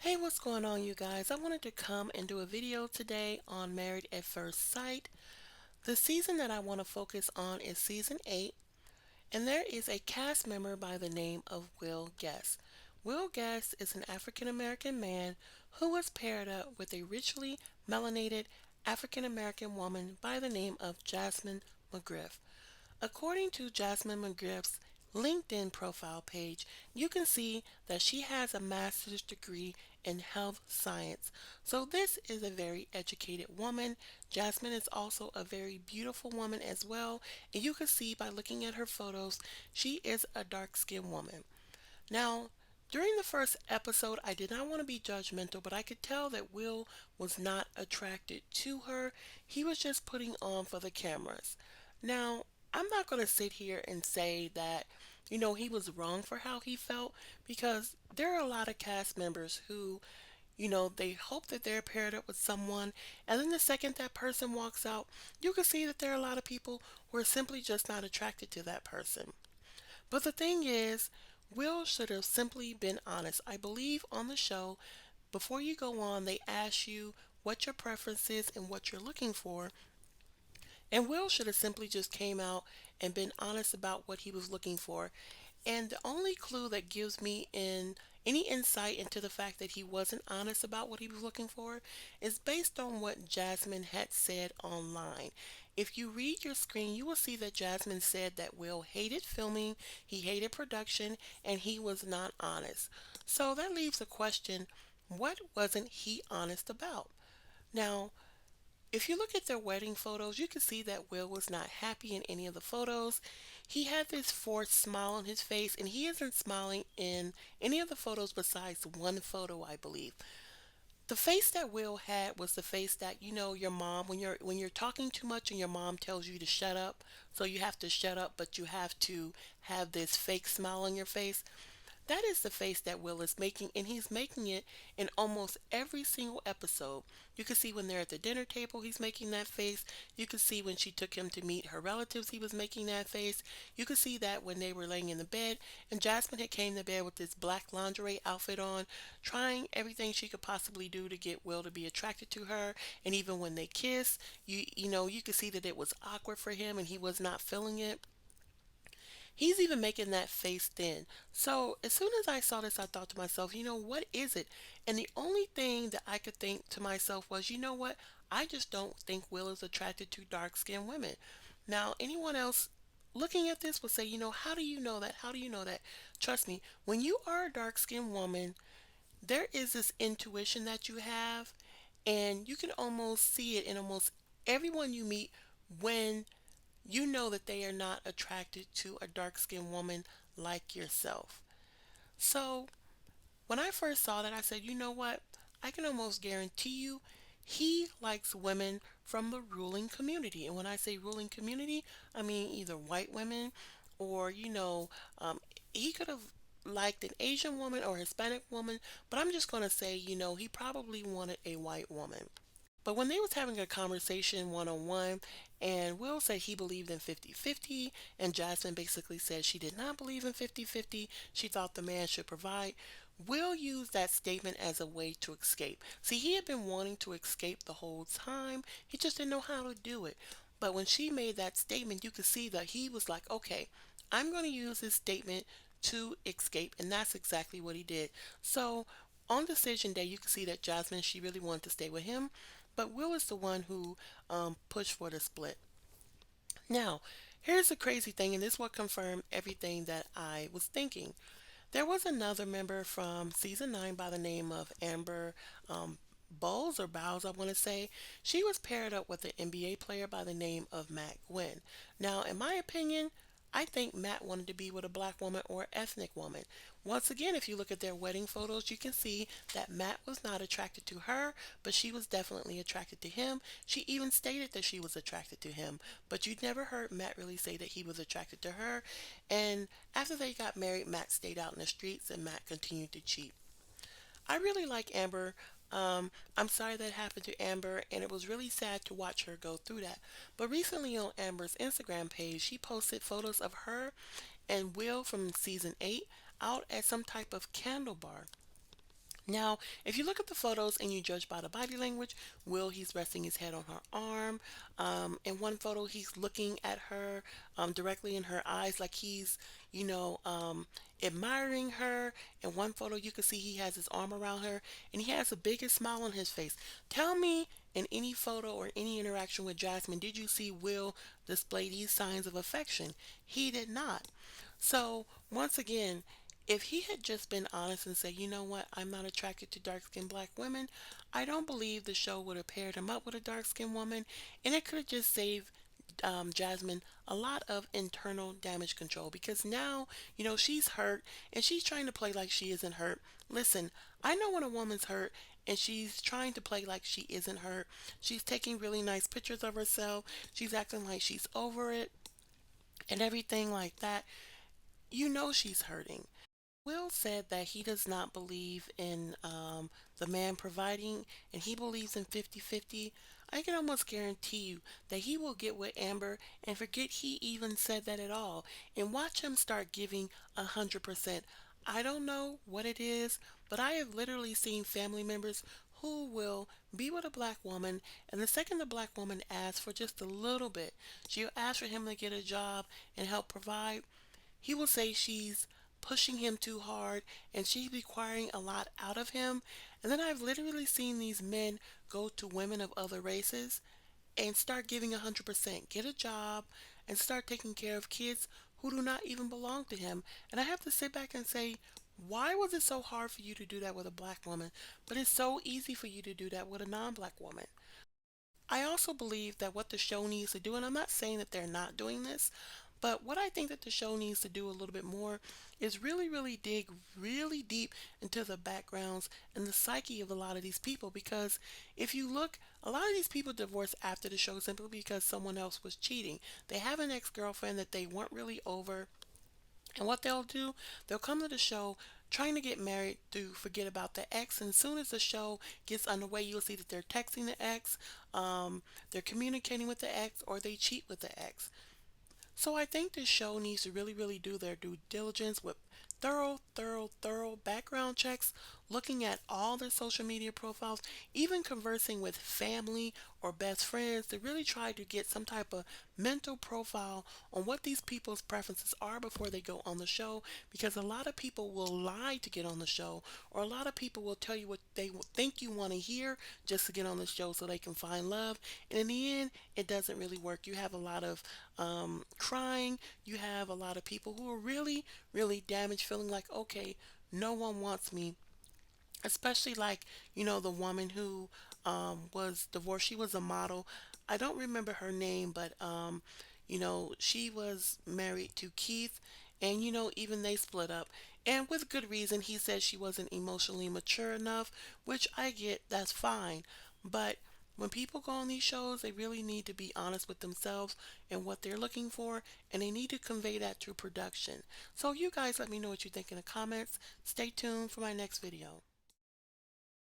Hey, what's going on, you guys? I wanted to come and do a video today on Married at First Sight. The season that I want to focus on is season 8, and there is a cast member by the name of Will Guest. Will Guest is an African American man who was paired up with a richly melanated African American woman by the name of Jasmine McGriff. According to Jasmine McGriff's LinkedIn profile page, you can see that she has a master's degree in health science. So, this is a very educated woman. Jasmine is also a very beautiful woman as well. And you can see by looking at her photos, she is a dark skinned woman. Now, during the first episode, I did not want to be judgmental, but I could tell that Will was not attracted to her. He was just putting on for the cameras. Now, I'm not going to sit here and say that, he was wrong for how he felt because there are a lot of cast members who, they hope that they're paired up with someone, and then the second that person walks out, you can see that there are a lot of people who are simply just not attracted to that person. But the thing is, Will should have simply been honest. I believe on the show, before you go on, they ask you what your preference is and what you're looking for. And Will should have simply just came out and been honest about what he was looking for. And the only clue that gives me in any insight into the fact that he wasn't honest about what he was looking for is based on what Jasmine had said online. If you read your screen, you will see that Jasmine said that Will hated filming, he hated production, and he was not honest. So that leaves a question, what wasn't he honest about? Now, if you look at their wedding photos, you can see that Will was not happy in any of the photos. He had this forced smile on his face, and he isn't smiling in any of the photos besides one photo, I believe. The face that Will had was the face that your mom when you're talking too much and your mom tells you to shut up, so you have to shut up, but you have to have this fake smile on your face. That is the face that Will is making, and he's making it in almost every single episode. You can see when they're at the dinner table, he's making that face. You can see when she took him to meet her relatives, he was making that face. You can see that when they were laying in the bed, and Jasmine had came to bed with this black lingerie outfit on, trying everything she could possibly do to get Will to be attracted to her. And even when they kissed, you could see that it was awkward for him, and he was not feeling it. He's even making that face thin. So as soon as I saw this, I thought to myself, what is it? And the only thing that I could think to myself was, what? I just don't think Will is attracted to dark skinned women. Now, anyone else looking at this would say, how do you know that? How do you know that? Trust me, when you are a dark skinned woman, there is this intuition that you have, and you can almost see it in almost everyone you meet when you know that they are not attracted to a dark skinned woman like yourself. So when I first saw that, I said, you know what? I can almost guarantee you he likes women from the ruling community. And when I say ruling community, I mean either white women or, um, he could have liked an Asian woman or Hispanic woman, but I'm just going to say, he probably wanted a white woman. But when they was having a conversation one on one, and Will said he believed in 50-50, and Jasmine basically said she did not believe in 50-50, she thought the man should provide. Will used that statement as a way to escape. See, he had been wanting to escape the whole time. He just didn't know how to do it. But when she made that statement, you could see that he was like, okay, I'm going to use this statement to escape. And that's exactly what he did. So on decision day, you could see that Jasmine, she really wanted to stay with him. But Will is the one who pushed for the split. Now, here's the crazy thing, and this will confirm everything that I was thinking. There was another member from season 9 by the name of Amber Bowles or Bowles, I want to say. She was paired up with an NBA player by the name of Matt Gwynn. Now, in my opinion, I think Matt wanted to be with a black woman or ethnic woman. Once again, if you look at their wedding photos, you can see that Matt was not attracted to her, but she was definitely attracted to him. She even stated that she was attracted to him, but you never heard Matt really say that he was attracted to her. And after they got married, Matt stayed out in the streets and Matt continued to cheat. I really like Amber. I'm sorry that happened to Amber, and it was really sad to watch her go through that. But recently on Amber's Instagram page, she posted photos of her and Will from season 8 out at some type of candle bar. Now, if you look at the photos and you judge by the body language, Will, he's resting his head on her arm. In one photo, he's looking at her directly in her eyes, like he's, you know, admiring her. In one photo, you can see he has his arm around her and he has the biggest smile on his face. Tell me, in any photo or any interaction with Jasmine, did you see Will display these signs of affection? He did not. So, once again, if he had just been honest and said, you know what, I'm not attracted to dark skinned black women, I don't believe the show would have paired him up with a dark skinned woman, and it could have just saved Jasmine a lot of internal damage control because now, she's hurt and she's trying to play like she isn't hurt. Listen, I know when a woman's hurt and she's trying to play like she isn't hurt. She's taking really nice pictures of herself. She's acting like she's over it and everything like that. You know she's hurting. Will said that he does not believe in the man providing and he believes in 50-50. I can almost guarantee you that he will get with Amber and forget he even said that at all and watch him start giving 100%. I don't know what it is, but I have literally seen family members who will be with a black woman, and the second the black woman asks for just a little bit, she'll ask for him to get a job and help provide. He will say she's pushing him too hard and she's requiring a lot out of him. And then I've literally seen these men go to women of other races and start giving 100%, get a job, and start taking care of kids who do not even belong to him. And I have to sit back and say, why was it so hard for you to do that with a black woman, but it's so easy for you to do that with a non black woman? I also believe that what the show needs to do, and I'm not saying that they're not doing this, but what I think that the show needs to do a little bit more is really, really dig really deep into the backgrounds and the psyche of a lot of these people. Because if you look, a lot of these people divorce after the show simply because someone else was cheating. They have an ex girlfriend that they weren't really over, and what they'll do, they'll come to the show trying to get married to forget about the ex. And as soon as the show gets underway, you'll see that they're texting the ex, they're communicating with the ex, or they cheat with the ex. So I think this show needs to really, really do their due diligence with thorough background checks, looking at all their social media profiles, even conversing with family or best friends to really try to get some type of mental profile on what these people's preferences are before they go on the show. Because a lot of people will lie to get on the show, or a lot of people will tell you what they think you want to hear just to get on the show so they can find love. And in the end, it doesn't really work. You have a lot of crying. You have a lot of people who are really, really damaged, feeling like, okay, no one wants me. Especially like, the woman who was divorced. She was a model. I don't remember her name, but, she was married to Keith. And, even they split up. And with good reason, he said she wasn't emotionally mature enough, which I get, that's fine. But when people go on these shows, they really need to be honest with themselves and what they're looking for, and they need to convey that through production. So you guys let me know what you think in the comments. Stay tuned for my next video.